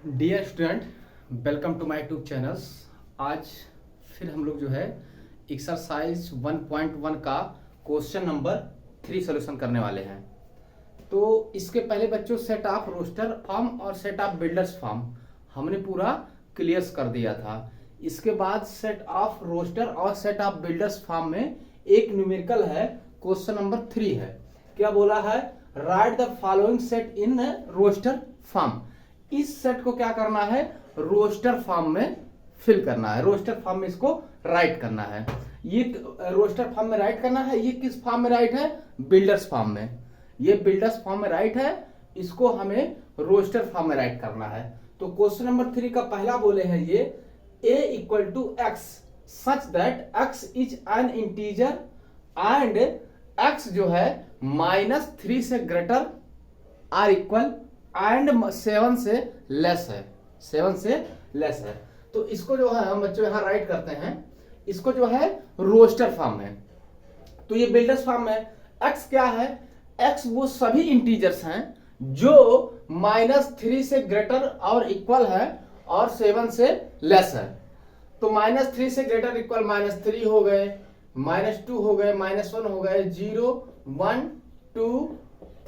Dear student, welcome to my YouTube channels. आज फिर हम लोग जो है एक्सरसाइज 1.1 का क्वेश्चन नंबर 3 सोल्यूशन करने वाले हैं। तो इसके पहले बच्चों सेट ऑफ रोस्टर फॉर्म और सेट ऑफ बिल्डर्स फॉर्म हमने पूरा क्लियर कर दिया था। इसके बाद सेट ऑफ रोस्टर और सेट ऑफ बिल्डर्स फॉर्म में एक न्यूमेरिकल है, क्वेश्चन नंबर 3 है। क्या बोला है? Write the following set in roster form. इस सेट को क्या करना है? रोस्टर फॉर्म में फिल करना है, रोस्टर फॉर्म में इसको राइट करना है। ये रोस्टर फॉर्म में राइट करना है। ये किस फॉर्म में राइट है? बिल्डर्स फॉर्म में। ये बिल्डर्स फॉर्म में राइट है, इसको हमें रोस्टर फॉर्म में राइट करना है। तो क्वेश्चन नंबर 3 का पहला बोले हैं ये a equal to x such that x is an integer and x जो है -3 से ग्रेटर आर इक्वल एंड 7 से लेस है, 7 से लेस है। तो इसको जो है हम बच्चों यहां राइट करते हैं, इसको जो है रोस्टर फॉर्म में। तो ये बिल्डर्स फॉर्म में x क्या है? x वो सभी इंटीजर्स हैं जो -3 से ग्रेटर और इक्वल है और 7 से लेस है। तो -3 से ग्रेटर इक्वल -3 हो गए, -2 हो गए, -1 हो गए, 0 1 2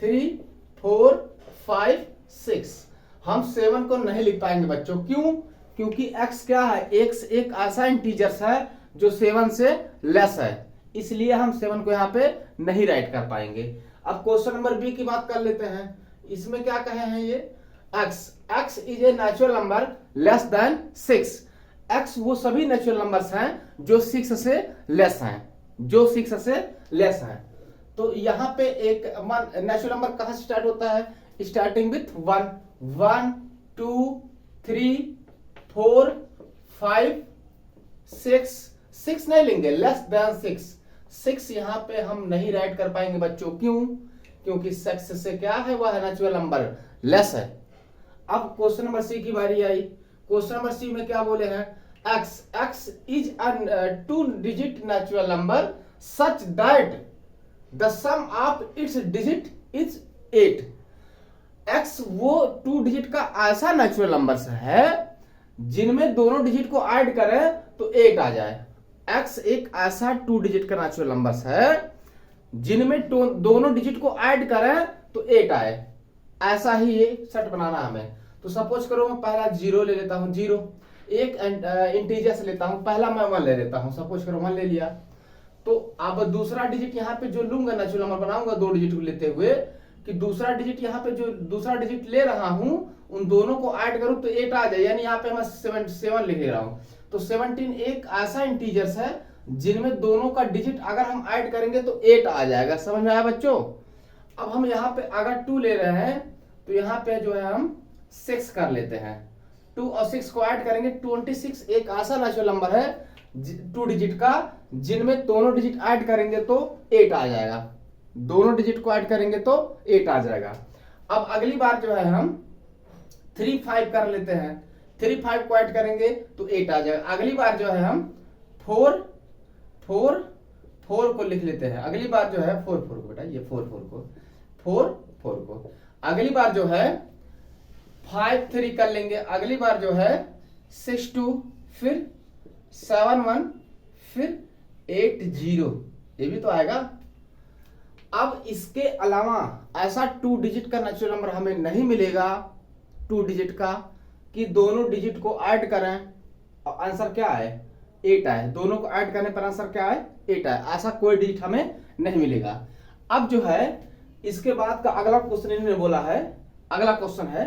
3 4 5 6। हम 7 को नहीं लिख पाएंगे बच्चों। क्यों? क्योंकि x क्या है? x एक ऐसा इंटीजर्स है जो 7 से लेस है, इसलिए हम 7 को यहाँ पे नहीं राइट कर पाएंगे। अब क्वेश्चन नंबर बी की बात कर लेते हैं। इसमें क्या कहे हैं ये? x is a natural number less than 6। x वो सभी नेचुरल नंबर्स हैं जो 6 से लेस हैं, जो 6 से लेस हैं। तो यहाँ पे एक नेचुरल नंबर कहाँ से स्टार्ट होता है? स्टार्टिंग विथ 1 1 2 3 4 5 6 6 नहीं लेंगे, लेस देन 6 यहाँ पे हम नहीं राइट कर पाएंगे बच्चों। क्यों? क्योंकि 6 से क्या है? वह नेचुरल नंबर लेस है। अब क्वेश्चन नंबर सी की बारी आई। क्वेश्चन नंबर सी में क्या बोले हैं? x is a 2 digit natural number such that the sum of its digit is 8। x वो 2 डिजिट का ऐसा नेचुरल नंबर है जिनमें दोनों डिजिट को ऐड करें तो 8 आ जाए। x एक ऐसा 2 डिजिट का नेचुरल नंबर है जिनमें दोनों डिजिट को ऐड करें तो 8 आए। ऐसा ही ये सेट बनाना हमें। तो सपोज करो मैं पहला 0 ले लेता हूं, 0 एक इंटीजर से लेता हूं, पहला मैं 1 ले लेता हूं। सपोज करो 1 ले लिया, तो अब दूसरा डिजिट यहाँ पे जो लूंगा, नेचुरल नंबर बनाऊंगा 2 डिजिट को लेते हुए, कि दूसरा डिजिट यहाँ पे जो दूसरा डिजिट ले रहा हूं उन दोनों को ऐड करूं तो 8 आ जाए। यानी यहाँ पे मैं 7 लिख रहा हूं। तो 17 एक ऐसा इंटीजर्स है जिनमें दोनों का डिजिट अगर हम ऐड करेंगे तो 8 आ जाएगा। समझ में आया बच्चों? अब हम यहाँ पे अगर 2 ले रहे हैं तो यहाँ पे जो है हम 6 कर लेते हैं। 2 और 6 को ऐड करेंगे 26 एक ऐसा नेचुरल नंबर है 2 डिजिट का जिनमें दोनों डिजिट ऐड करेंगे तो 8 आ जाएगा। दोनों डिजिट को ऐड करेंगे तो 8 आ जाएगा। अब अगली बार जो है हम 3 5 कर लेते हैं। 3 5 को ऐड करेंगे तो 8 आ जाएगा। अगली बार जो है हम 4 4 4 को लिख लेते हैं। अगली बार जो है 4 4 को, बेटा ये 4 4 को, 4 4 को। अगली बार जो है 5 3 कर लेंगे। अगली बार जो है 6 2, फिर 7 1, फिर 8 0, ये भी तो आएगा। अब इसके अलावा ऐसा 2 डिजिट का नेचुरल नंबर हमें नहीं मिलेगा, 2 डिजिट का, कि दोनों डिजिट को ऐड करें और आंसर क्या आए? 8 आए। दोनों को ऐड करने पर आंसर क्या आए? 8 आए। ऐसा कोई डिजिट हमें नहीं मिलेगा। अब जो है इसके बाद का अगला क्वेश्चन इन्होंने बोला है, अगला क्वेश्चन है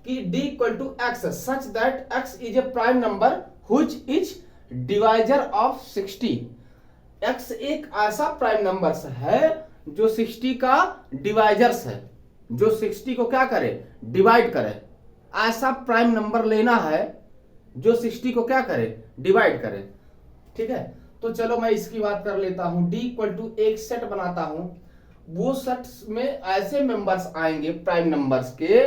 कि d equal to x such that x is a prime number which is divisor of 60। x एक ऐसा प्राइम नंबर है जो 60 का डिवाइजर्स है, जो 60 को क्या करे? डिवाइड करे। ऐसा प्राइम नंबर लेना है जो 60 को क्या करे? डिवाइड करे। ठीक है, तो चलो मैं इसकी बात कर लेता हूं। d इक्वल टू एक सेट बनाता हूं, वो सेट में ऐसे मेंबर्स आएंगे प्राइम नंबर्स के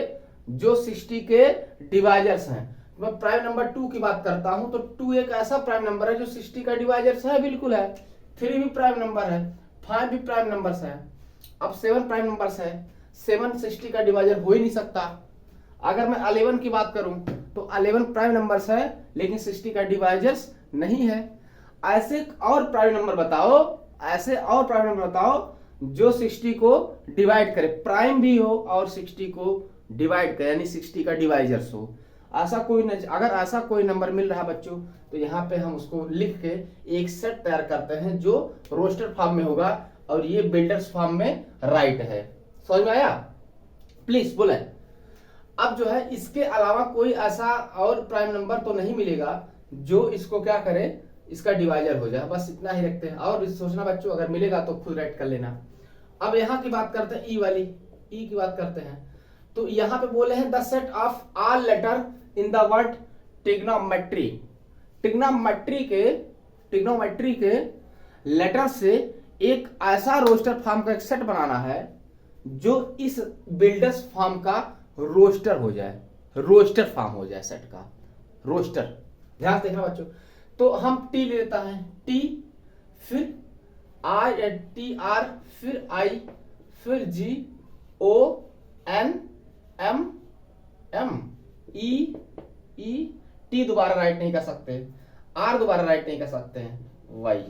जो 60 के डिवाइजर्स हैं। मैं प्राइम नंबर 2 की बात करता हूं, तो 2 एक ऐसा प्राइम नंबर है जो 60 का डिवाइजर्स है, बिल्कुल है। 3 भी प्राइम नंबर है, 5 भी प्राइम नंबर्स है। अब 7 प्राइम नंबर्स है, 7 60 का डिवाइजर हो ही नहीं सकता। अगर मैं 11 की बात करूं तो 11 प्राइम नंबर्स है लेकिन 60 का डिवाइजर्स नहीं है। ऐसे और प्राइम नंबर बताओ, ऐसे और प्राइम नंबर बताओ जो 60 को डिवाइड करे, प्राइम भी हो और 60 को डिवाइड करे, यानी 60 का डिवाइजर्स हो। ऐसा कोई नहीं। अगर ऐसा कोई नंबर मिल रहा है बच्चों तो यहाँ पे हम उसको लिख के एक सेट तैयार करते हैं जो रोस्टर फॉर्म में होगा और ये बिल्डर्स फॉर्म में राइट है। समझ में आया? प्लीज बोले। अब जो है इसके अलावा कोई ऐसा और प्राइम नंबर तो नहीं मिलेगा जो इसको क्या करे, इसका डिवाइजर हो जाए। बस इतना ही रखते हैं और सोचना बच्चों, अगर मिलेगा तो खुद राइट कर लेना। अब यहाँ की बात करते हैं, ई वाली, ई की बात करते हैं। तो यहाँ पे बोले हैं the set of all letter in the word trigonometry. Trigonometry के लेटर से एक ऐसा रोस्टर फॉर्म का एक सेट बनाना है जो इस बिल्डर्स फॉर्म का रोस्टर हो जाए, रोस्टर फॉर्म हो जाए सेट का रोस्टर। ध्यान से देखना बच्चों। तो हम टी ले लेता है, टी फिर आई, टी आर फिर आई फिर G O N M M E E, T दोबारा राइट नहीं कर सकते, आर दोबारा राइट नहीं कर सकते हैं, वाई।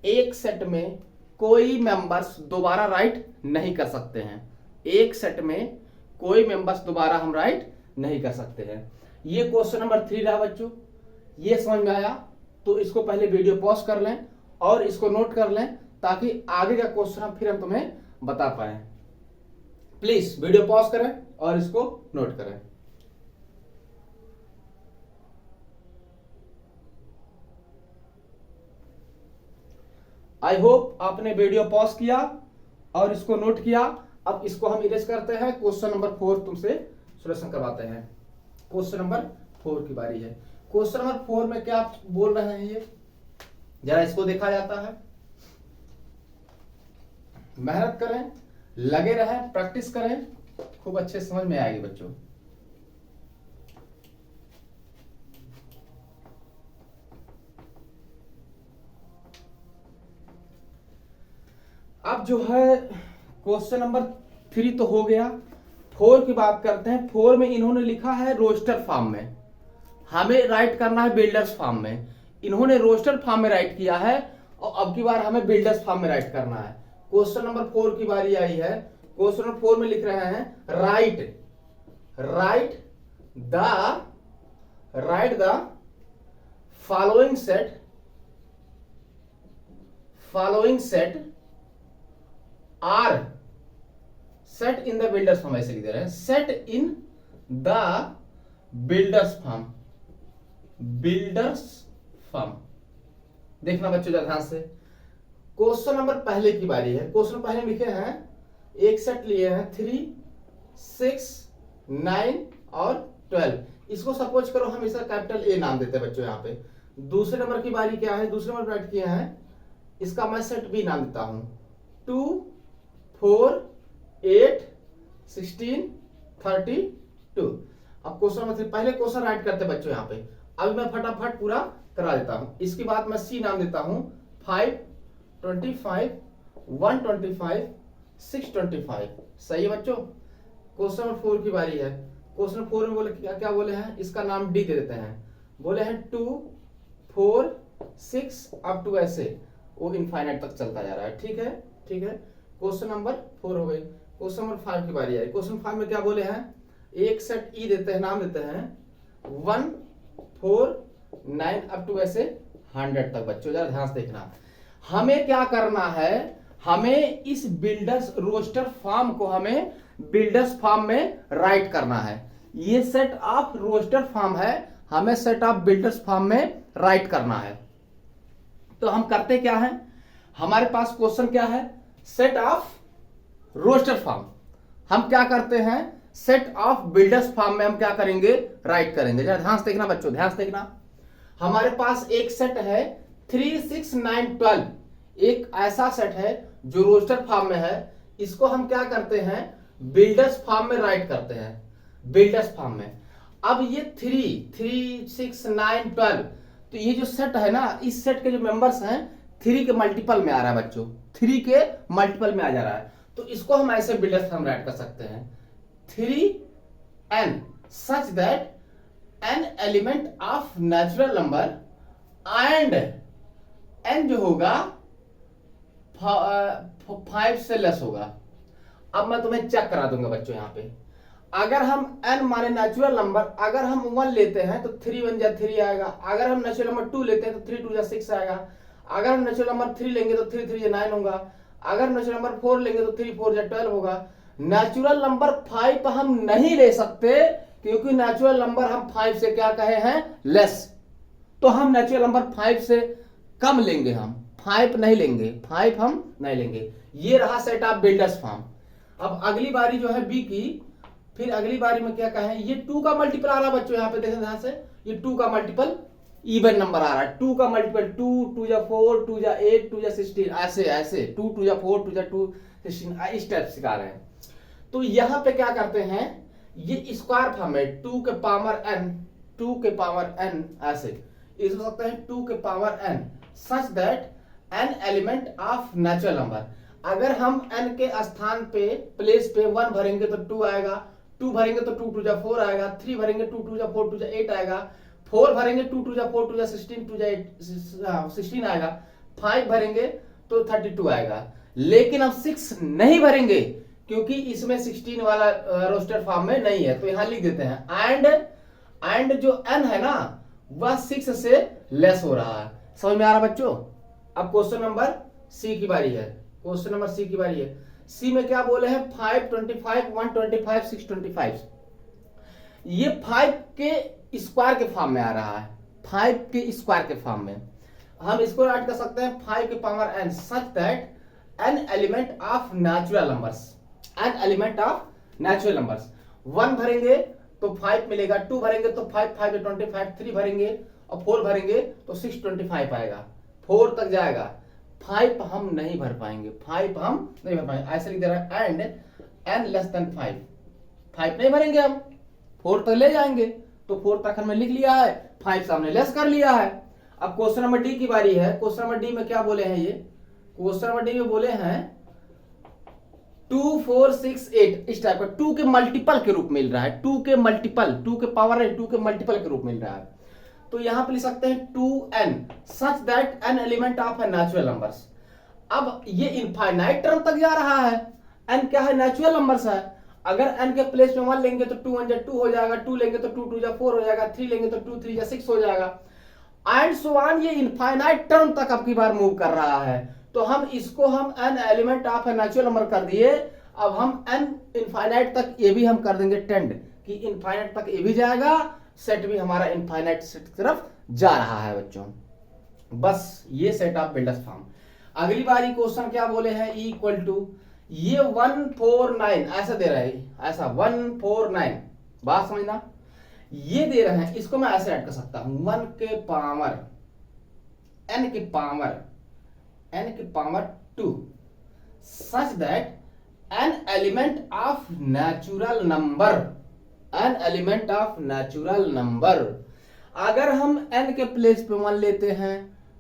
एक सेट में कोई मेंबर्स दोबारा राइट नहीं कर सकते हैं, एक सेट में कोई मेंबर्स दोबारा हम राइट नहीं कर सकते हैं। ये क्वेश्चन नंबर 3 रहा बच्चों। ये समझ में आया तो इसको पहले वीडियो पॉज कर लें और इसको नोट कर लें ताकि आगे का क्वेश्चन फिर हम तुम्हें बता पाए। प्लीज वीडियो पॉज करें और इसको नोट करें। आई होप आपने वीडियो पॉज किया और इसको नोट किया। अब इसको हम इरेज करते हैं। क्वेश्चन नंबर 4 तुमसे सॉल्यूशन करवाते हैं। क्वेश्चन नंबर 4 की बारी है। क्वेश्चन नंबर 4 में क्या बोल रहे हैं ये जरा इसको देखा जाता है। मेहनत करें, लगे रहें, प्रैक्टिस करें, खूब अच्छे समझ में आएगी बच्चों। अब जो है क्वेश्चन नंबर 3 तो हो गया। 4 की बात करते हैं। 4 में इन्होंने लिखा है रोस्टर फॉर्म में, हमें राइट करना है बिल्डर्स फॉर्म में। इन्होंने रोस्टर फॉर्म में राइट किया है और अब की बार हमें बिल्डर्स फॉर्म में राइट करना है। क्वेश्चन नंबर 4 की बारी आई है। क्वेश्चन नंबर 4 में लिख रहे हैं write the following set are set in the builders form. ऐसे लिख दे रहे हैं set in the builders form. देखना बच्चों जरा ध्यान से। क्वेश्चन नंबर पहले की बारी है। क्वेश्चन पहले लिखे हैं, एक सेट लिए हैं 3, 6, 9 और 12। इसको सपोज करो हम इसका कैपिटल ए नाम देते हैं बच्चों। यहाँ पे दूसरे नंबर की बारी क्या है, दूसरे नंबर राइट किए हैं, इसका मैं सेट बी नाम देता हूं। 2, 4, 8, 16, 32। अब क्वेश्चन नंबर 3 पहले क्वेश्चन राइट करते बच्चों यहाँ पे। अभी मैं फटाफट पूरा करा देता हूं। इसके बाद मैं सी नाम देता हूं। 5, 25, 125, 625। सही है बच्चों। क्वेश्चन नंबर 4 की बारी है। क्वेश्चन नंबर 4 में बोले क्या बोले हैं, इसका नाम डी दे देते हैं। बोले हैं 2, 4, 6 अप टू ऐसे वो इनफाइनाइट तक चलता जा रहा है। ठीक है, ठीक है। क्वेश्चन नंबर 4 हो गई। क्वेश्चन नंबर 5 की बारी है। क्वेश्चन 5 में क्या बोले हैं, एक सेट ई देते हैं, नाम देते हैं 1, 4, 9 अप टू ऐसे 100 तक। बच्चों जरा ध्यान से देखना, हमें क्या करना है, हमें इस बिल्डर्स रोस्टर फॉर्म को हमें बिल्डर्स फॉर्म में राइट करना है। ये सेट ऑफ रोस्टर फॉर्म है, हमें सेट ऑफ बिल्डर्स फॉर्म में राइट करना है। तो हम करते क्या है, हमारे पास क्वेश्चन क्या है, सेट ऑफ रोस्टर फॉर्म। हम क्या करते हैं, सेट ऑफ बिल्डर्स फॉर्म में हम क्या करेंगे, राइट करेंगे। जरा ध्यान से देखना बच्चों, ध्यान से देखना। हमारे पास एक सेट है 3, 6, 9, 12। एक ऐसा सेट है जो रोस्टर फॉर्म में है, इसको हम क्या करते हैं, बिल्डर्स फॉर्म में राइट करते हैं, बिल्डर्स फॉर्म में। अब ये 3, 6, 9, 12, तो ये जो सेट है ना, इस सेट के जो मेंबर्स हैं 3 के मल्टीपल में आ रहा है बच्चों, 3 के मल्टीपल में आ जा रहा है। तो इसको हम ऐसे बिल्डर्स फॉर्म राइट कर सकते हैं, 3 n such that n element of natural number and n जो होगा 5 से लेस होगा। अब मैं तुम्हें चेक करा दूंगा बच्चों, यहाँ पे अगर हम n माने नेचुरल नंबर, अगर हम 1 लेते हैं तो 3 1 जा 3 आएगा। अगर हम नेचुरल नंबर 2 लेते हैं तो 3 2 जा 6 आएगा। अगर हम नेचुरल नंबर 3 लेंगे तो 3 3 जा 9 होगा। अगर नेचुरल नंबर 4 लेंगे तो 3 4 जा 12 होगा। नेचुरल नंबर 5 हम नहीं ले सकते क्योंकि नेचुरल नंबर हम 5 से क्या कहे हैं, लेस। तो हम नेचुरल नंबर 5 से कम लेंगे, हम 5 नहीं लेंगे, 5 हम नहीं लेंगे। ये रहा सेट ऑफ बिल्डर्स फॉर्म। अब अगली बारी जो है बी की, फिर अगली बारी में क्या कहें, ये 2 का मल्टीपल आ रहा है बच्चों, यहाँ पे देखें ध्यान से, ये 2 का मल्टीपल इवन नंबर आ रहा है। 2 का मल्टीपल 2 2 जा 4 2 जा 8 2 जा 16, ऐसे ऐसे 2 2 जा 4 2 जा 2 16, इस टाइप सिखा रहे हैं। तो यहाँ पे क्या करते हैं, ये स्क्वायर फॉर्म है, 2 के पावर n, 2 के पावर n, ऐसे इस हो सकता है 2 के power n such that n element of natural number. अगर हम n के स्थान पे प्लेस पे 1 भरेंगे तो 2 आएगा, 2 भरेंगे तो 2 2 जा 4 आएगा, 3 भरेंगे 2 2 जा 4 2 जा 8 आएगा, 4 भरेंगे 2 2 जा 4 2 जा 16 2 जा 8 16 आएगा, 5 भरेंगे तो 32 आएगा। लेकिन हम 6 नहीं भरेंगे क्योंकि इसमें 16 वाला रोस्टर फॉर्म में नहीं है, तो यहां लिख देते हैं एंड जो n है ना वह 6 से लेस हो रहा है। समझ में आ रहा बच्चों? अब क्वेश्चन नंबर सी की बारी है, क्वेश्चन नंबर सी की बारी है। सी में क्या बोले हैं, 5 25 125 625। ये 5 के स्क्वायर के फॉर्म में आ रहा है, 5 के स्क्वायर के फॉर्म में। हम इसको राइट कर सकते हैं 5 के power n such that n element of natural numbers, n element of natural numbers. 1 भरेंगे तो 5 मिलेगा, 2 भरेंगे तो 5 5 25, 3 भरेंगे और 4 भरेंगे तो 625 आएगा, 4 तक जाएगा। 5 हम नहीं भर पाएंगे, 5 हम नहीं भर पाएंगे, ऐसे लिख दे रहा है एंड n लेस देन 5, 5 नहीं भरेंगे हम, 4 तक ले जाएंगे, तो 4 तक हमने लिख लिया है, 5 से हमने लेस कर लिया है। अब क्वेश्चन नंबर डी की बारी है। क्वेश्चन नंबर डी में क्या बोले हैं, ये क्वेश्चन नंबर डी में बोले हैं 2 4 6 8, इस टाइप का 2 के मल्टीपल के रूप मिल रहा है, 2 के मल्टीपल, 2 के पावर है, 2 के मल्टीपल के रूप मिल रहा है। तो यहां पे लिख सकते हैं 2n such that n element of है नेचुरल नंबर्स। अब ये इनफाइनाइट टर्म तक जा रहा है, n क्या है, नेचुरल नंबर्स है। अगर n के प्लेस में 1 लेंगे तो 2 1 जा 2 हो जाएगा, 2 लेंगे तो 2 2 जा 4 हो जाएगा, 3 लेंगे तो 2 3 जा 6 हो जाएगा, एंड सो ऑन। ये इनफाइनाइट टर्म तक अब की बार मूव कर रहा है। तो हम इसको हम n एलिमेंट ऑफ है नेचुरल नंबर कर दिए। अब हम n इनफाइनाइट तक ये भी हम कर देंगे टेंड, कि इनफाइनाइट तक ये भी जाएगा, सेट भी हमारा इनफाइनाइट सेट की तरफ जा रहा है बच्चों। बस ये सेट ऑफ बिल्डर्स फॉर्म। अगली बारी क्वेश्चन क्या बोले हैं, ई इक्वल टू ये 149 ऐसा दे रहा है, ऐसा 149, बात समझना, ये दे रहे हैं, इसको मैं ऐसे ऐड कर सकता हूं 1 के पावर n के power 2 such that n element of natural number, n element of natural number. अगर हम n के प्लेस पे 1 लेते हैं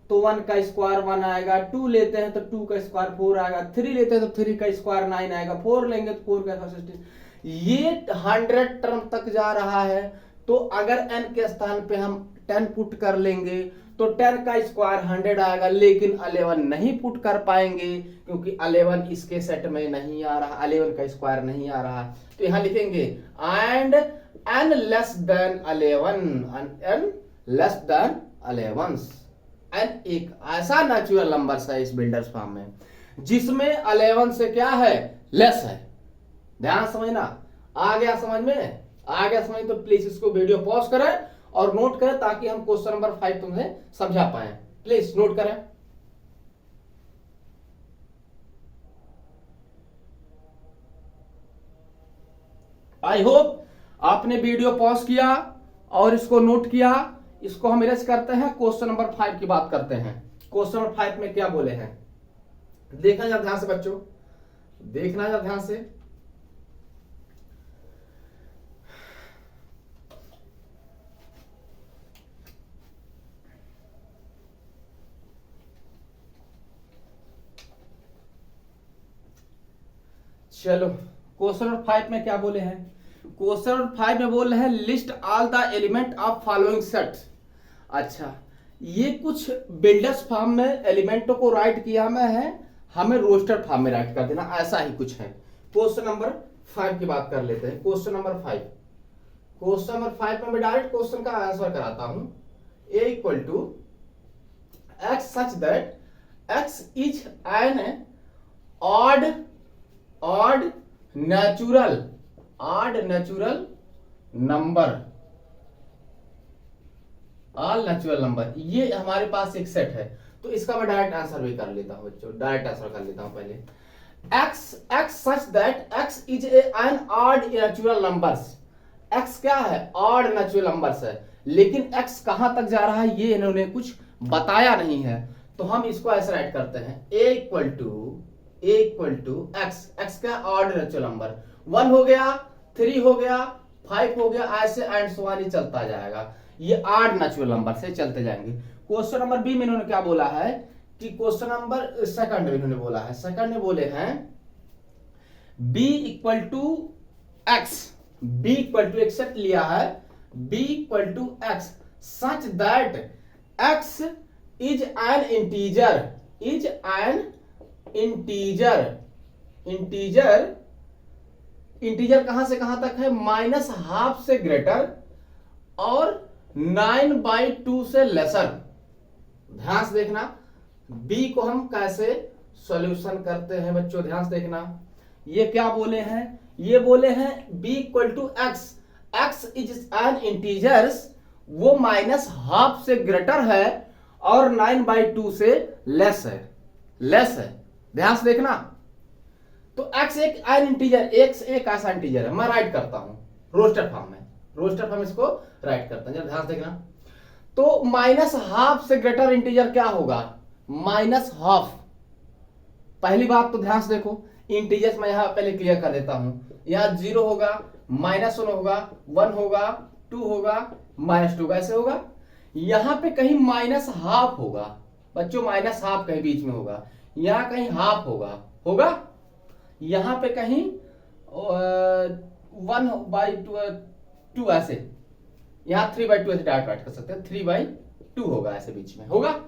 तो 1 का स्क्वायर 1 आएगा, 2 लेते हैं तो 2 का स्क्वायर 4 आएगा, 3 लेते हैं तो 3 का स्क्वायर 9 आएगा, 4 लेंगे तो 4 का 16। ये 100 टर्म तक जा रहा है। तो अगर n के स्थान पे हम 10 पुट कर लेंगे तो 10 का स्क्वायर 100 आएगा, लेकिन 11 नहीं पुट कर पाएंगे क्योंकि 11 इसके सेट में नहीं आ रहा, 11 का स्क्वायर नहीं आ रहा। तो यहां लिखेंगे and n less than 11, n less than 11। n एक ऐसा नेचुरल नंबर है इस बिल्डर्स फॉर्म में जिसमें 11 से क्या है, लेस है। ध्यान समझना, आ गया समझ में? आ गया समझ तो प्लीज इसको वीडियो पॉज करें और नोट करें ताकि हम क्वेश्चन नंबर 5 तुम्हें समझा पाए। प्लीज नोट करें। आई होप आपने वीडियो पॉज किया और इसको नोट किया। इसको हम इरेज करते हैं, क्वेश्चन नंबर 5 की बात करते हैं। क्वेश्चन नंबर 5 में क्या बोले हैं, देखना जरा ध्यान से बच्चों, देखना जरा ध्यान से। चलो क्वेश्चन नंबर 5 में क्या बोले हैं, क्वेश्चन नंबर 5 में बोल रहे हैं list all the element of following set. अच्छा, ये कुछ बिल्डर्स फॉर्म में एलिमेंटों को राइट किया मैं है, हमें रोस्टर फॉर्म में राइट कर देना, ऐसा ही कुछ है। क्वेश्चन नंबर 5 की बात कर लेते हैं। क्वेश्चन नंबर 5 में मैं डायरेक्ट क्वेश्चन का आंसर कराता हूं। a equal to x such that x is an odd natural number, all natural number. ये हमारे पास एक सेट है, तो इसका मैं डायरेक्ट आंसर भी कर लेता हूं बच्चों, डायरेक्ट आंसर कर लेता हूं पहले। x such that x is an odd natural numbers. x क्या है? ऑड नेचुरल नंबर्स है, लेकिन x कहां तक जा रहा है ये इन्होंने कुछ बताया नहीं है, तो हम इसको ऐसे राइट करते हैं a इक्वल टू x क्या? Odd natural number. 1 हो गया, 3 हो गया, 5 हो गया, ऐसे एंड सो ऑन ही चलता जाएगा। ये ऑड नेचुरल नंबर से चलते जाएंगे। क्वेश्चन नंबर बी में इन्होंने क्या बोला है कि क्वेश्चन नंबर सेकंड में इन्होंने बोला है, सेकंड में बोले हैं b equal to x set लिया है, b equal to x such that x is an integer कहां से कहां तक है? -12 से ग्रेटर और 9/2 से लेसर। ध्यान से देखना b को हम कैसे सॉल्यूशन करते हैं बच्चों, ध्यान से देखना। ये क्या बोले हैं? ये बोले हैं b equal to x is an integers, वो -12 से ग्रेटर है और 9/2 से लेस है। ध्यान से देखना। तो x एक एन इंटीजर, x एक ऐसा इंटीजर है, मैं राइट करता हूं रोस्टर फॉर्म इसको राइट करता हूं, ध्यान से देखना। तो -12 से ग्रेटर इंटीजर क्या होगा? -12। पहली बात तो ध्यान से देखो, इंटीजर्स मैं यहां पहले क्लियर कर देता हूं। यहां 0 होगा, -1 होगा, 1 होगा, 2 होगा, -2 होगा, ऐसे होगा। यहां पे कहीं -12 होगा बच्चों, -12 कहीं बीच में होगा, यहां कहीं हाफ होगा, यहां पे कहीं 1/2 ऐसे, यहां 3/2 ऐसे डायरेक्ट कर सकते हैं, 3/2 होगा, ऐसे बीच में होगा।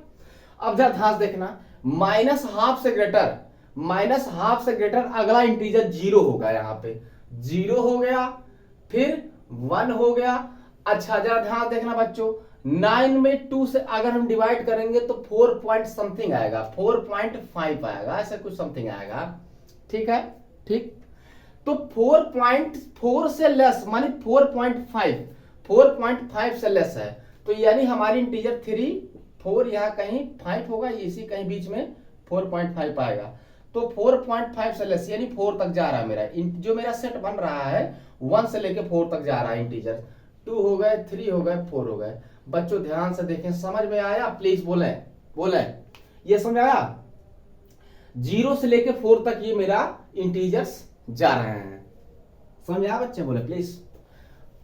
अब जरा ध्यान देखना, -12 से ग्रेटर अगला इंटीजर 0 होगा, यहां पे 0 हो गया, फिर 1 हो गया। अच्छा जरा ध्यान देखना बच्चों, 9 में 2 से अगर हम डिवाइड करेंगे तो 4 पॉइंट समथिंग आएगा, 4.5 आएगा, ऐसा कुछ समथिंग आएगा। ठीक है, ठीक। तो 4.4 से लेस मानी 4.5 से लेस है, तो यानी हमारी इंटीजर 3, 4 यहां कहीं 5 होगा, इसी कहीं बीच में 4.5 आएगा। तो 4.5 से लेस यानी 4 तक जा रहा है मेरा, जो मेरा सेट बन रहा है 1 से लेके 4 तक जा रहा है इंटीजर। 2 हो गए, 3 हो गए, 4 हो गए। बच्चों ध्यान से देखें, समझ में आया? प्लीज बोले ये समझ आया? 0 से लेके 4 तक ये मेरा इंटीजर्स जा रहे हैं, समझ आया बच्चे? बोले प्लीज।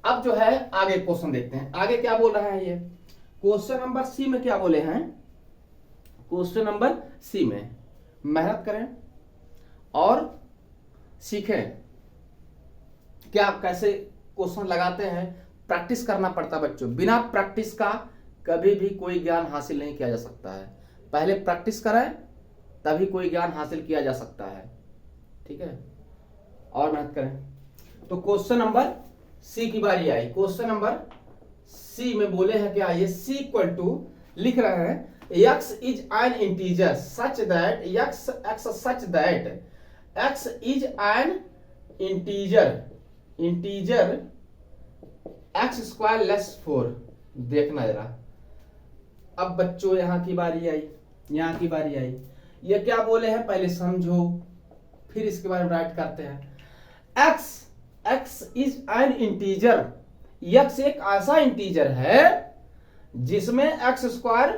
अब जो है आगे क्वेश्चन देखते हैं, आगे क्या बोल रहा है ये। क्वेश्चन नंबर सी में क्या बोले हैं? क्वेश्चन नंबर सी में मेहनत करें और सीखें क्या कैसे क्वेश्चन लगाते हैं। प्रैक्टिस करना पड़ता है बच्चों, बिना प्रैक्टिस का कभी भी कोई ज्ञान हासिल नहीं किया जा सकता है। पहले प्रैक्टिस करें तभी कोई ज्ञान हासिल किया जा सकता है, ठीक है? और मेहनत करें। तो क्वेश्चन नंबर सी की बारी आई। क्वेश्चन नंबर सी में बोले हैं क्या? ये सी इक्वल टू लिख रहे हैं x is an integer such that x such that x is an integer x square less 4। देखना जरा, अब बच्चों यहां की बारी आई, ये क्या बोले हैं पहले समझो, फिर इसके बारे में राइट करते हैं। x is an integer, x एक ऐसा इंटीजर है जिसमें x स्क्वायर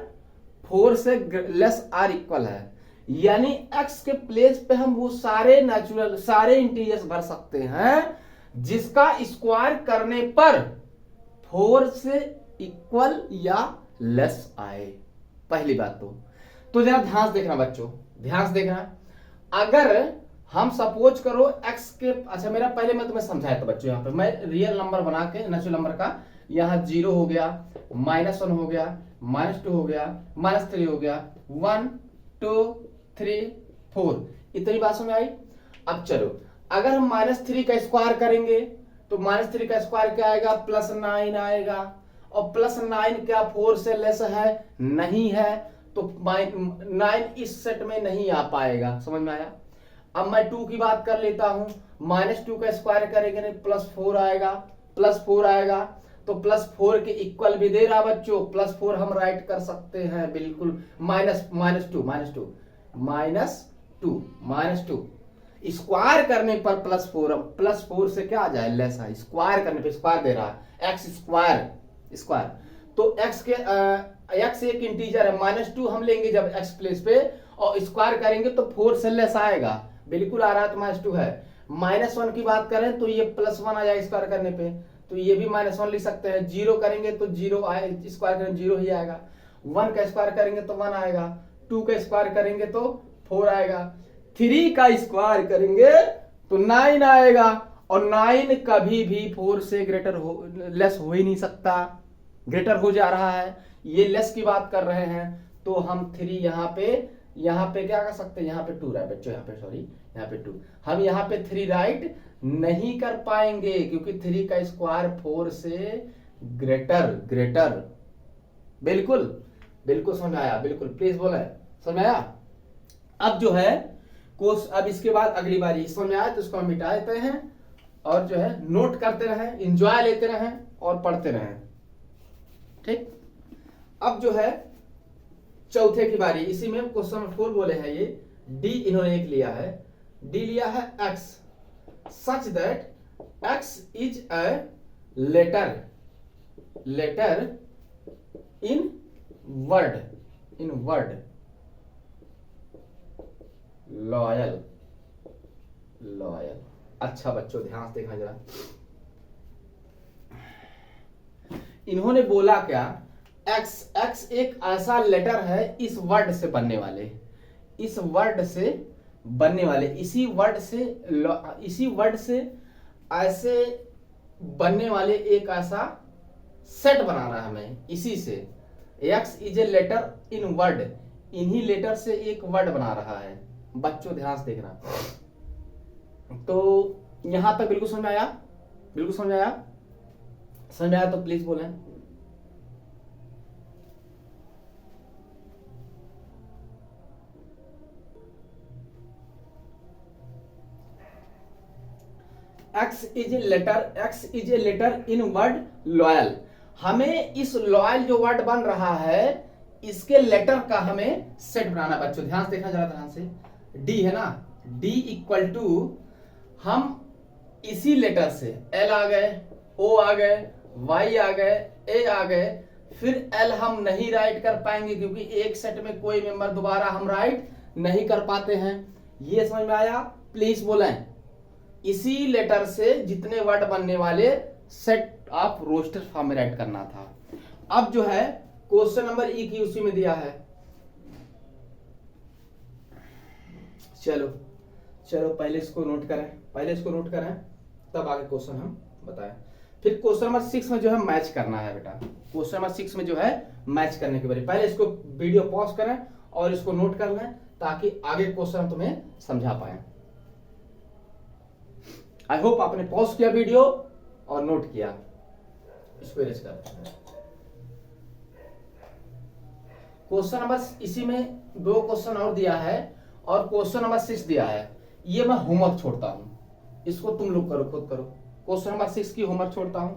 4 से लेस आर इक्वल है, यानी x के प्लेस पे हम वो सारे इंटीजर्स भर सकते हैं जिसका स्क्वायर करने पर 4 से इक्वल या लेस आए। पहली बात तो जरा ध्यान से देखना बच्चों, ध्यान से देखना। अगर हम सपोज करो x के, अच्छा मेरा पहले मैं तुम्हें समझाया था बच्चों, यहाँ पे मैं रियल नंबर बना के नेचुरल नंबर का, यहाँ 0 हो गया, -1 हो गया, -2 हो गया, -3 हो गया, 1 2 3 4, इतनी बात समझ आई। अब चलो अगर हम -3 का स्क्वायर करेंगे तो -3 का स्क्वायर क्या आएगा, +9 आएगा, और +9 क्या 4 से लेस है, नहीं है, तो 9 इस सेट में नहीं आ पाएगा, समझ में आया। अब मैं 2 की बात कर लेता हूं, -2 का स्क्वायर करेंगे नहीं, +4 आएगा, +4 आएगा, तो +4 के इक्वल भी दे रहा बच्चों, +4 हम राइट कर सकते हैं बिल्कुल, -2 स्क्वायर करने पर +4 से क्या आ जाए, लेस है, स्क्वायर करने पे स्क्वायर दे रहा है, एक्स स्क्वायर, तो x एक इंटीजर है, -2 हम लेंगे जब x प्लेस पे और स्क्वायर करेंगे तो 4 से लेस आएगा, बिल्कुल आ रहा है, तो -2 है। -1 की बात करें तो ये +1 आ जाएगा स्क्वायर करने पे, तो ये भी -1 लिख सकते हैं। 0 करेंगे तो 0 आए, स्क्वायर करेंगे 0 ही आएगा। 1 का स्क्वायर करेंगे तो 1 आएगा, 2 का स्क्वायर करेंगे तो 4 आएगा, 3 का स्क्वायर करेंगे तो 9 आएगा, और 9 कभी भी 4 से लेस हो ही नहीं सकता, ग्रेटर हो जा रहा है, ये लेस की बात कर रहे हैं, तो हम 3 यहाँ पे क्या कर सकते हैं, यहाँ पे 2 राइट बच्चों, यहाँ पे सॉरी, यहाँ पे 2, हम यहाँ पे 3 राइट नहीं कर पाएंगे क्योंकि 3 का स्क्वायर 4 से ग्रेटर, बिल्कुल समझ आया, बिल्कुल प्लीज बोले, समझ आया। अब जो है अब इसके बाद अगली बारी समझ में आया तो इसको हम मिटा देते हैं, और जो है नोट करते रहें, इंजॉय लेते रहें और पढ़ते रहें, ठीक। अब जो है चौथे की बारी, इसी में क्वेश्चन नंबर 4 बोले हैं, ये डी इन्होंने एक लिया है, डी लिया है x such that x is a letter in word loyal. अच्छा बच्चों ध्यान से देखना जरा, इन्होंने बोला क्या, x एक ऐसा लेटर है इस वर्ड से बनने वाले, इसी वर्ड से ऐसे बनने वाले एक ऐसा सेट बनाना है हमें, इसी से x is a letter in word, इन्हीं लेटर से एक वर्ड बना रहा है, बच्चों ध्यान से देखना। तो यहां तक बिल्कुल समझ में आया, समझ में आया तो प्लीज बोलें। X is a letter in word loyal, हमें इस लॉयल जो वर्ड बन रहा है इसके लेटर का हमें सेट बनाना। बच्चों ध्यान से देखना जरा, ध्यान से, D है ना, D इक्वल टू, हम इसी लेटर से L आ गए, O आ गए, Y आ गए, A आ गए, फिर L हम नहीं राइट कर पाएंगे क्योंकि एक सेट में कोई मेंबर दोबारा हम राइट नहीं कर पाते हैं, ये समझ में आया, प्लीज बोलें। इसी लेटर से जितने वर्ड बनने वाले सेट ऑफ रोस्टर फॉर्म में राइट करना था। अब जो है क्वेश्चन नंबर ई की उसी में दिया है, चलो पहले इसको नोट करें, तब आगे क्वेश्चन हम बताएं। फिर क्वेश्चन नंबर 6 में जो है मैच करना है बेटा, क्वेश्चन नंबर 6 में जो है मैच करने के बारे, पहले इसको वीडियो पॉज करें और इसको नोट कर लें ताकि आगे क्वेश्चन तुम्हें समझा पाए। आई होप आपने पॉज किया वीडियो और नोट किया, इसको इरेज कर। क्वेश्चन नंबर, इसी में 2 क्वेश्चन और दिया है और क्वेश्चन नंबर 6 दिया है, ये मैं होमवर्क छोड़ता हूं, इसको तुम लोग करो, खुद करो। क्वेश्चन नंबर 6 की होमवर्क छोड़ता हूं,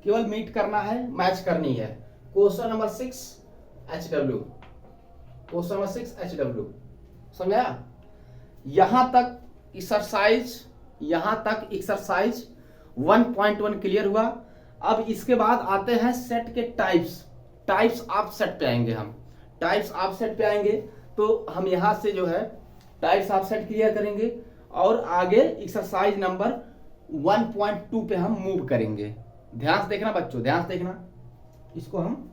केवल मीट करना है, मैच करनी है। Question number 6 HW, question number 6 HW, समझा। यहां तक एक्सरसाइज 1.1 क्लियर हुआ। अब इसके बाद आते हैं सेट के टाइप्स ऑफ सेट पे आएंगे हम, टाइप्स ऑफ सेट पे आएंगे तो हम यहां से जो है टाइप्स ऑफ सेट क्लियर करेंगे और आगे एक्सरसाइज नंबर 1.2 पे हम मूव करेंगे। ध्यान से देखना बच्चों, ध्यान से देखना, इसको हम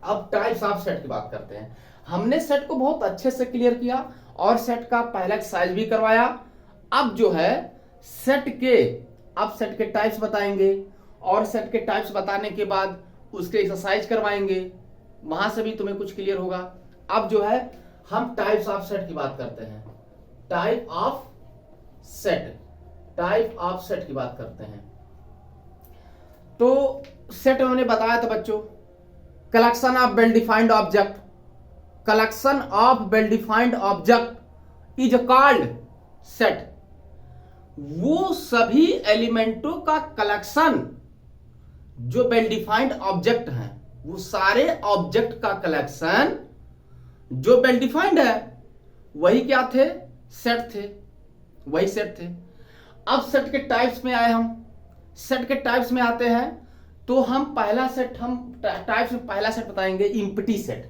अब टाइप्स ऑफ सेट की बात करते हैं। हमने सेट को बहुत अच्छे से क्लियर किया और सेट का पहला एक्सरसाइज भी करवाया अब जो है सेट के टाइप्स बताएंगे, और सेट के टाइप्स बताने के बाद उसके एक्सरसाइज करवाएंगे, वहां से भी तुम्हें कुछ क्लियर होगा। अब जो है हम टाइप्स ऑफ सेट की बात करते हैं, टाइप ऑफ सेट की बात करते हैं। तो सेट मैंने बताया था बच्चों, collection of well defined object is called set. वो सभी एलिमेंटों का कलेक्शन जो वेल डिफाइंड ऑब्जेक्ट हैं, वो सारे ऑब्जेक्ट का कलेक्शन जो वेल डिफाइंड है वही क्या थे, सेट थे, वही सेट थे। अब सेट के टाइप्स में आए, हम सेट के टाइप्स में आते हैं। तो हम टाइप्स में पहला सेट बताएंगे इम्पटी सेट।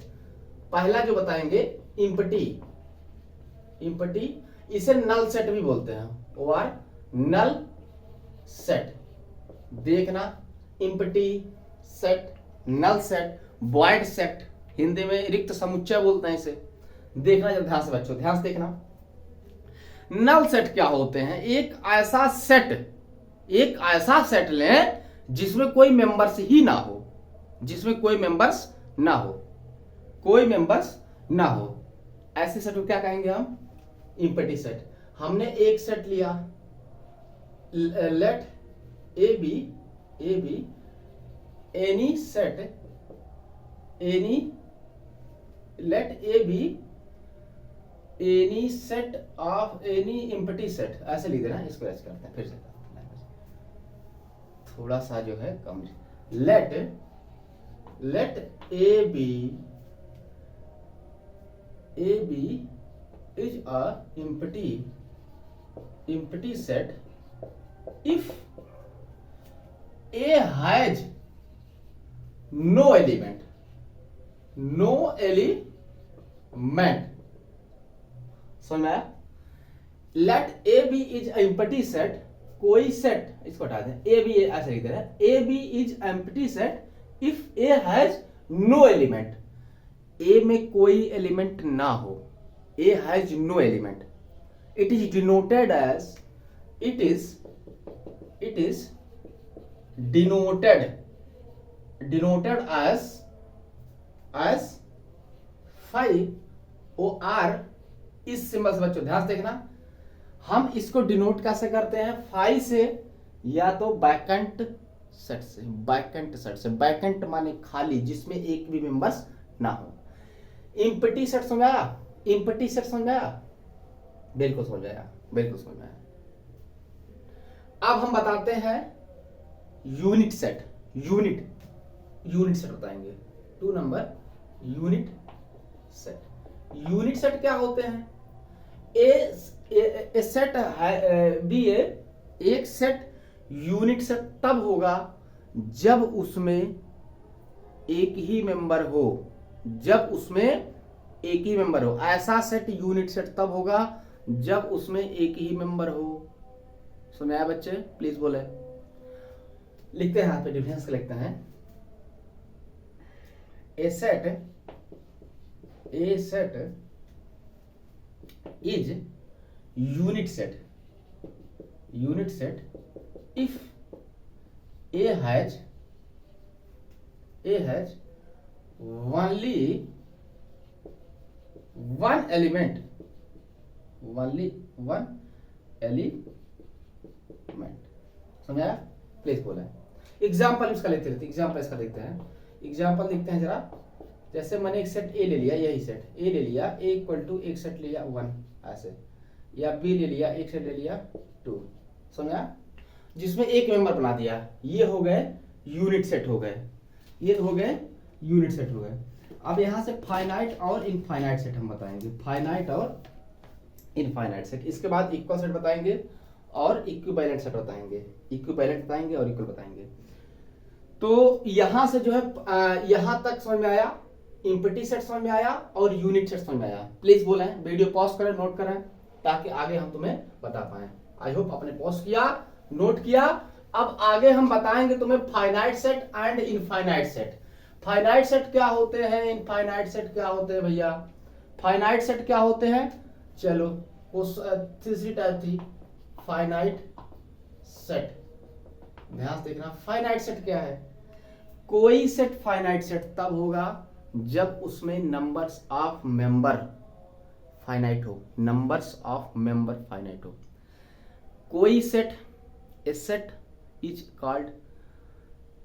पहला जो बताएंगे इम्पटी, इसे नल सेट भी बोलते हैं, और नल सेट। देखना, empty set, null set, void set, Hindi में रिक्त समुच्चय बोलते हैं इसे। देखना जब ध्यान से बच्चों, ध्यान से देखना। नल सेट क्या होते हैं? एक ऐसा सेट लें जिसमें कोई मेंबर्स ही ना हो, कोई मेंबर्स ना हो, ऐसे सेट को क्या कहेंगे हम? Empty set. हमने एक सेट लिया, let A be any set, any set of any empty set, ऐसे लिख देना। इसको ऐसे करते हैं, फिर से थोड़ा सा जो है कम। Let A B is a empty set if A has no element, समझ में आया? Let A B is empty set, कोई सेट, इसको हटा दें, ए बी ऐसे लिख दे रहा है, A B is empty set if A has no element, A में कोई एलिमेंट ना हो, A has no element. It is denoted as, it is denoted as 5 OR इस सिंबल से। बच्चों ध्यान से देखना, हम इसको डिनोट कैसे करते हैं? 5 से, या तो बैकेंट सेट से। बैकेंट माने खाली, जिसमें एक भी मेंबर्स ना हो। इम्पटी सेट समझ आया? बिल्कुल समझ आया। अब हम बताते हैं यूनिट सेट बताएंगे। 2 नंबर यूनिट सेट क्या होते हैं? ए सेट बी एक सेट यूनिट सेट तब होगा जब उसमें एक ही मेंबर हो, ऐसा सेट यूनिट सेट तब होगा जब उसमें एक ही मेंबर हो। सुना है बच्चे? प्लीज बोले। लिखते हैं, हाथ पे डिफरेंस लिखते हैं। A set is unit set if A has only one element, समझा? प्लीज बोला। एग्जाम्पल इसका लेते हैं, एग्जाम्पल देखते हैं जरा। जैसे मैंने एक सेट ए ले लिया, यही सेट ए ले लिया, ए इक्वल टू एक सेट लिया 1 ऐसे, या बी ले लिया, एक सेट ले लिया 2, समझा? जिसमें एक मेंबर बना दिया। ये हो गए यूनिट सेट हो गए, अब यहां से फाइनाइट और इनफाइनाइट सेट हम बताएंगे, फाइनाइट और इनफाइनाइट सेट। इसके बाद इक्वल सेट बताएंगे और इक्विवेलेंट सेट बताएंगे, और इक्वल बताएंगे। तो यहां से जो है यहां तक समझ में आया, इम्पटी सेट समझ में आया और यूनिट सेट समझ में आया। प्लीज बोलें, वीडियो पॉज करें, नोट करें, ताकि आगे हम तुम्हें बता पाए। आई होप आपने पॉज किया, नोट किया। अब आगे हम बताएंगे तुम्हें finite set and infinite set. Finite set क्या होते हैं, इनफाइनाइट सेट क्या होते हैं भैया? फाइनाइट सेट क्या होते हैं? चलो तीसरी टाइप थी, फाइनाइट सेट। ध्यान से देखना, फाइनाइट सेट क्या है? कोई सेट फाइनाइट सेट तब होगा जब उसमें नंबर्स ऑफ मेंबर फाइनाइट हो, नंबर्स ऑफ मेंबर फाइनाइट हो। कोई set, A set is called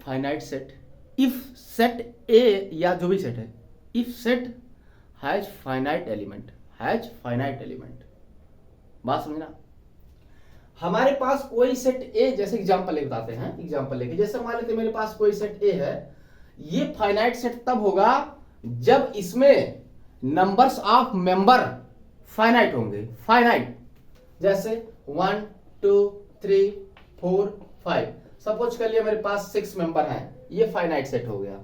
finite set if set ए, या जो भी सेट है, if set has finite element, has finite element. बात समझना, हमारे पास कोई सेट ए, जैसे एग्जांपल ले बताते हैं, एग्जांपल लेके, जैसे मान लेते मेरे पास कोई सेट ए है, ये फाइनाइट सेट तब होगा जब इसमें नंबर्स ऑफ मेंबर फाइनाइट होंगे, फाइनाइट। जैसे 1 2 3 4 5, सपोज कर लिया मेरे पास 6 मेंबर हैं, ये फाइनाइट सेट हो गया।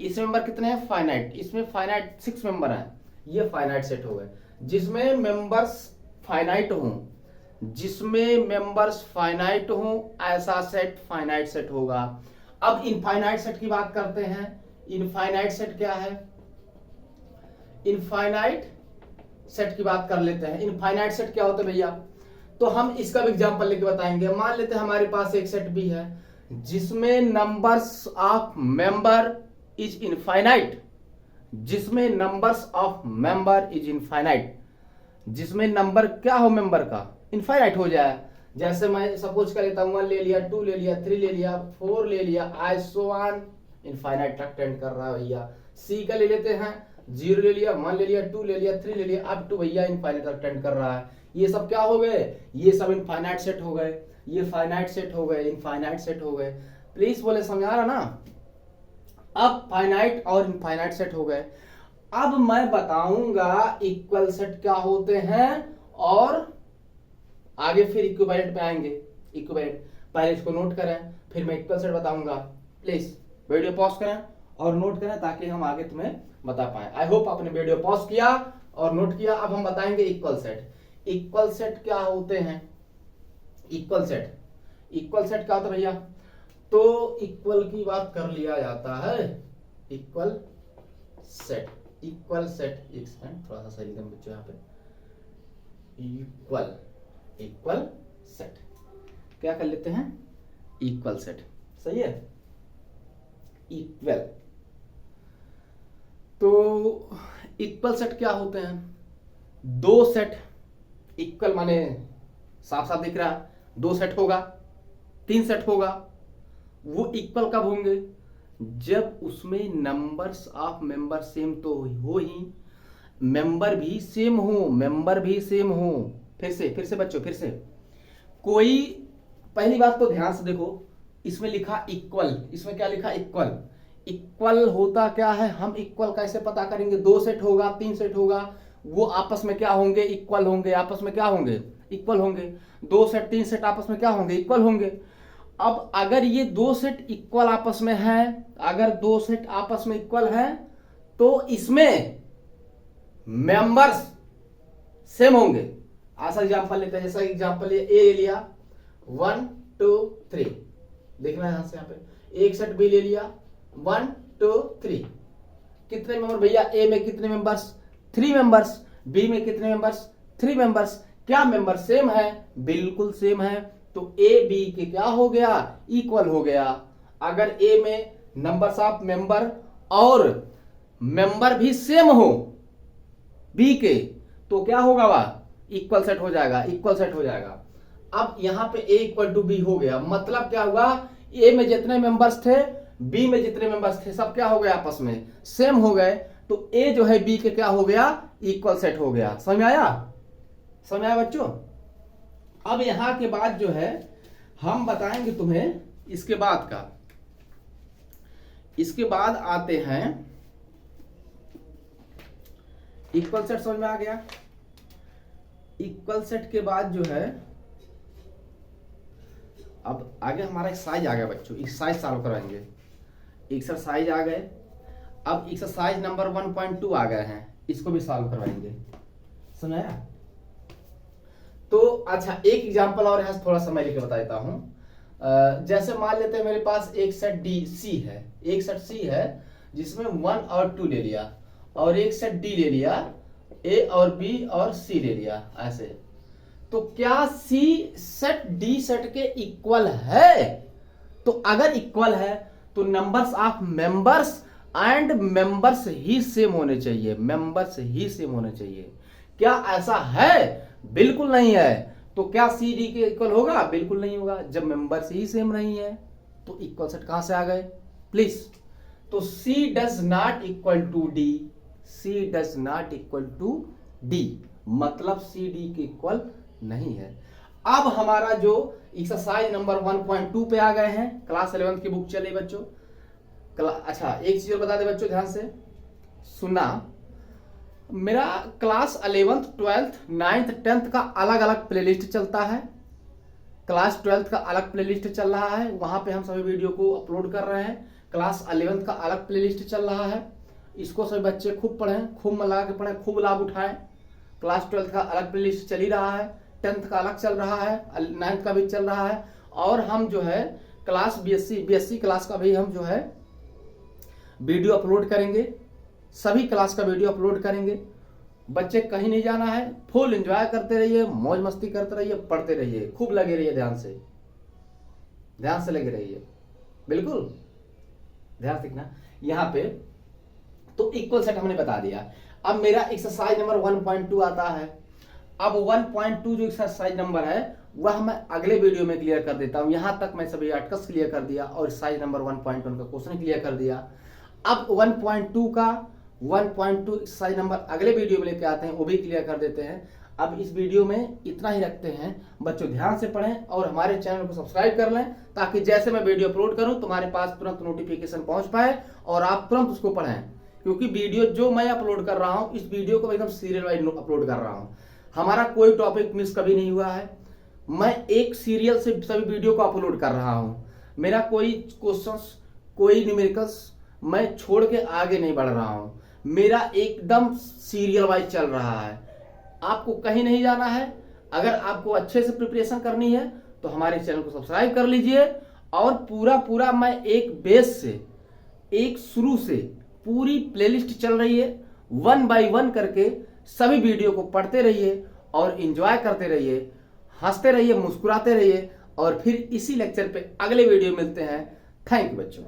इस मेंबर कितने हैं? फाइनाइट, इसमें फाइनाइट 6 मेंबर हैं, ये फाइनाइट सेट हो गए। जिसमें मेंबर्स फाइनाइट हों, जिसमें मेंबर्स फाइनाइट हों, ऐसा सेट फाइनाइट सेट होगा। अब इनफाइनाइट सेट की बात करते हैं। इनफाइनाइट सेट क्या है? इनफाइनाइट सेट की बात कर लेते हैं। इनफाइनाइट सेट क्या होता है भैया? तो हम इसका भी एग्जांपल लेके बताएंगे। मान लेते हैं हमारे पास एक सेट बी है जिसमें numbers of member is infinite, जिसमें numbers of member is infinite, जिसमें नंबर क्या हो मेंबर का? इनफाइनाइट हो जाए। जैसे मैं सपोज कर लेता हूं 1 ले लिया, 2 ले लिया, 3 ले लिया, 4 ले लिया, आई सो ऑन, इनफाइनाइट तक टेंड कर रहा है भैया। सी का ले लेते हैं, 0 ले लिया, 1 ले लिया, 2 ले लिया, 3 ले लिया, अप टू भैया इनफाइनाइट तक टेंड कर रहा है। ये सब क्या हो गए? ये सब इनफाइनाइट सेट हो गए, ये फाइनाइट सेट हो गए, इनफाइनाइट सेट हो गए। प्लीज बोले समझा रहा ना? अब फाइनाइट और इनफाइनाइट सेट हो गए। अब मैं बताऊंगा इक्वल सेट क्या होते हैं और आगे फिर इक्विवेलेंट पे आएंगे। इक्विवेलेंट पहले इसको नोट करें, फिर मैं इक्वल सेट बताऊंगा। प्लीज वीडियो पॉज करें और नोट करें ताकि हम आगे तुम्हें बता पाए। आई होप आपने वीडियो पॉज किया और नोट किया। अब हम बताएंगे इक्वल सेट। इक्वल सेट क्या होते हैं? इक्वल सेट, इक्वल सेट क्या होता है भैया? तो इक्वल की बात कर लिया जाता है, इक्वल सेट, इक्वल सेट। एक सेकंड, थोड़ा सा सही एकदम बच्चों यहाँ पे। इक्वल, इक्वल सेट क्या कर लेते हैं? इक्वल सेट, सही है। इक्वल, तो इक्वल सेट क्या होते हैं? दो सेट, इक्वल माने साफ साफ दिख रहा है, 2 सेट होगा, 3 सेट होगा। वो इक्वल कब होंगे? जब उसमें नंबर्स ऑफ मेंबर सेम तो हो ही, मेंबर भी सेम हो, मेंबर भी सेम हो। फिर से बच्चों, फिर से कोई, पहली बात तो ध्यान से देखो, इसमें लिखा इक्वल, इसमें क्या लिखा? इक्वल। इक्वल होता क्या है? हम इक्वल कैसे पता करेंगे? 2 सेट होगा, 3 सेट होगा, वो आपस में क्या होंगे? इक्वल होंगे। आपस में क्या होंगे? इक्वल होंगे। 2 सेट 3 सेट आपस में क्या होंगे? इक्वल होंगे। अब अगर ये 2 सेट इक्वल आपस में है, अगर 2 सेट आपस में इक्वल है तो इसमें मेंबर्स सेम होंगे। ऐसा एग्जांपल लेते हैं, जैसा एग्जांपल ए ले लिया 1 2 3, देखना है यहां से, यहाँ पे एक सेट बी ले लिया 1 2 3। कितने मेंबर भैया? ए में कितने मेंबर्स? 3 मेंबर्स। बी में कितने मेंबर्स? 3 मेंबर्स। क्या मेंबर सेम है? बिल्कुल सेम है। तो ए बी के क्या हो गया? इक्वल हो गया। अगर ए में नंबर्स ऑफ मेंबर और मेंबर भी सेम हो बी के, तो क्या होगा? वह इक्वल सेट हो जाएगा, इक्वल सेट हो जाएगा। अब यहां पे ए इक्वल टू बी हो गया, मतलब क्या हुआ? ए में जितने मेंबर्स थे, बी में जितने मेंबर्स थे, सब क्या हो गए? आपस में सेम हो गए। तो ए जो है बी के क्या हो गया? इक्वल सेट हो गया। समझ में आया? समझ में आया बच्चों? अब यहां के बाद जो है हम बताएंगे तुम्हें इसके बाद का। इसके बाद आते हैं इक्वल सेट। समझ में आ गया? इक्वल सेट के बाद जो है अब आगे हमारा एक्सरसाइज आ गया बच्चों, एक्सरसाइज सॉल्व कराएंगे। एक्सरसाइज आ गए। अब एक्सरसाइज नंबर 1.2 आ गए हैं, इसको भी सॉल्व करवाएंगे। समझाया? तो अच्छा, एक एग्जांपल और है, थोड़ा समय लेके बता देता हूं। जैसे मान लेते हैं मेरे पास एक सेट डी सी है, एक सेट सी है जिसमें 1 और 2 ले लिया, और एक सेट डी ले लिया, ए और बी और सी ले लिया, ऐसे। तो क्या सी सेट डी सेट के इक्वल है? तो अगर इक्वल है तो numbers of members and members he same होने चाहिए, मेंबर्स ही सेम होने चाहिए। क्या ऐसा है? बिल्कुल नहीं है। तो क्या सी डी के इक्वल होगा? बिल्कुल नहीं होगा। जब मेंबर्स ही सेम नहीं है तो इक्वल सेट कहां से आ गए प्लीज? तो C does not equal to D, C does not equal to D, मतलब सी डी के इक्वल नहीं है। अब हमारा जो एक्सरसाइज नंबर 1.2 पे आ गए हैं, क्लास 11 की बुक चली बच्चों। अच्छा एक चीज और बता दे बच्चों, ध्यान से सुनना। मेरा class 11th 12th 9th 10th का अलग अलग प्लेलिस्ट चलता है, क्लास 12th का अलग प्लेलिस्ट चल रहा है, वहां पे हम सभी वीडियो को अपलोड कर रहे हैं। क्लास 11th का अलग प्लेलिस्ट चल रहा है, इसको सभी बच्चे खूब पढ़ें, खूब मन लगा के पढ़ें, खूब लाभ उठाएं। क्लास 12th का अलग प्लेलिस्ट चल ही रहा है, 10th का अलग चल रहा है, 9th का भी चल रहा है। और हम जो है क्लास बीएससी क्लास का भी हम जो है वीडियो अपलोड करेंगे, सभी क्लास का वीडियो अपलोड करेंगे। बच्चे कहीं नहीं जाना है, फुल एंजॉय करते रहिए, मौज मस्ती करते रहिए, पढ़ते रहिए, खूब लगे रहिए, ध्यान से लगे रहिए, बिल्कुल ध्यान सीखना। यहाँ पे तो इक्वल सेट हमने बता दिया। अब मेरा एक्सरसाइज नंबर 1.2 आता है। अब 1.2 जो एक्सरसाइज नंबर है वह मैं अगले वीडियो में क्लियर कर देता हूं। यहां तक मैं सभी आर्टिकल्स क्लियर कर दिया और एक्सरसाइज नंबर 1.1 का क्वेश्चन क्लियर कर दिया। अब 1.2 एक्सरसाइज नंबर अगले वीडियो में लेके आते हैं, वो भी क्लियर कर देते हैं। अब इस वीडियो में इतना ही रखते हैं। बच्चों ध्यान से पढ़ें और हमारे चैनल को सब्सक्राइब कर लें, ताकि जैसे मैं वीडियो अपलोड करूं तुम्हारे पास तुरंत नोटिफिकेशन पहुंच पाए और आप तुरंत उसको पढ़ें। क्योंकि वीडियो जो मैं अपलोड कर रहा हूं, इस वीडियो को एकदम सीरियल वाइज अपलोड कर रहा हूं। हमारा कोई टॉपिक मिस कभी नहीं हुआ है, मैं एक सीरियल से सभी वीडियो को अपलोड कर रहा हूं। मेरा कोई क्वेश्चंस, कोई न्यूमेरिकल्स मैं छोड़ के आगे नहीं बढ़ रहा हूं, मेरा एकदम सीरियल वाइज चल रहा है। आपको कहीं नहीं जाना है। अगर आपको अच्छे से प्रिपरेशन करनी है तो हमारे चैनल को सब्सक्राइब कर लीजिए और पूरा मैं एक बेस से, एक शुरू से पूरी प्लेलिस्ट चल रही है, 1 by 1 करके सभी वीडियो को पढ़ते रहिए और एंजॉय करते रहिए, हंसते रहिए, मुस्कुराते रहिए और फिर इसी लेक्चर पे अगले वीडियो मिलते हैं। थैंक यू बच्चों।